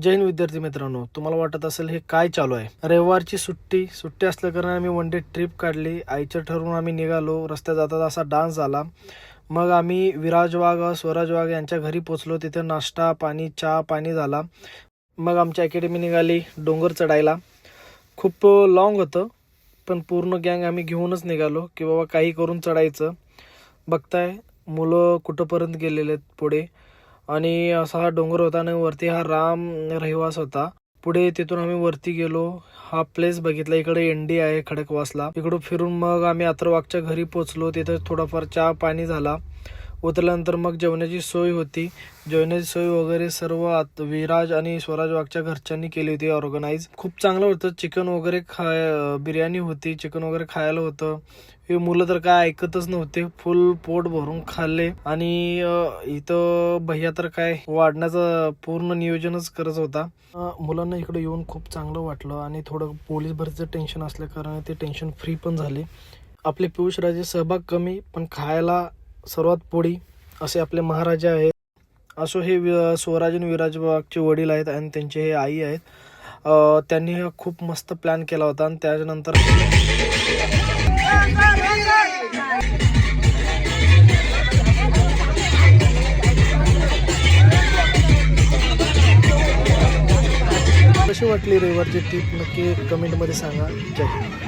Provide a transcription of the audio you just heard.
जय हिंद विद्यार्थी मित्रांनो, तुम्हाला वाटत असेल हे काय चालू आहे. रविवारची सुट्टी असल्या कारण आम्ही वन डे ट्रिप काढली. आईचं ठरवून आम्ही निघालो. रस्त्यात जातात असा डान्स झाला. मग आम्ही विराज वाघ स्वराज वाघ यांच्या घरी पोचलो. तिथे नाश्ता पाणी चहा पाणी झाला. मग आमची अकॅडमी निघाली डोंगर चढायला. खूप लॉंग होतं, पण पूर्ण गँग आम्ही घेऊनच निघालो की बाबा काही करून चढायचं. बघताय मुलं कुठंपर्यंत गेलेले आहेत पुढे. आणि असा हा डोंगर होता आणि वरती हा राम रहिवास होता. पुढे तिथून आम्ही वरती गेलो. हा प्लेस बघितला. इकडे एंडी आहे खडकवासला. इकडून फिरून मग आम्ही अथर्वाकच्या घरी पोचलो. तिथे थोडाफार चहा पाणी झाला. उतरल्यानंतर मग जेवणाची सोय होती. जेवणाची सोय वगैरे सर्व विराज आणि स्वराज वाघच्या घरच्यांनी केली होती ऑर्गनाईज. खूप चांगलं होतं. चिकन वगैरे बिर्याणी होती. चिकन वगैरे खायला होतं. हे मुलं तर काय ऐकतच नव्हते. फुल पोट भरून खाल्ले. आणि इथं भैया तर काय वाढण्याचं पूर्ण नियोजनच करत होता. मुलांना इकडे येऊन खूप चांगलं वाटलं. आणि थोडं पोलीस भरतीचं टेन्शन असल्या कारणाने ते टेन्शन फ्री पण झाले. आपले पियुष राजे सहभाग कमी पण खायला सर्वात पुढे असे आपले महाराजा आहेत. असो हे स्वराज आणि विराज वाघचे वडील आहेत आणि त्यांचे हे आई आहेत. त्यांनी खूप मस्त प्लॅन केला होता. आणि त्याच्यानंतर कशी वाटली रविवारची ट्रिप नक्की कमेंटमध्ये सांगा. जय हिंद.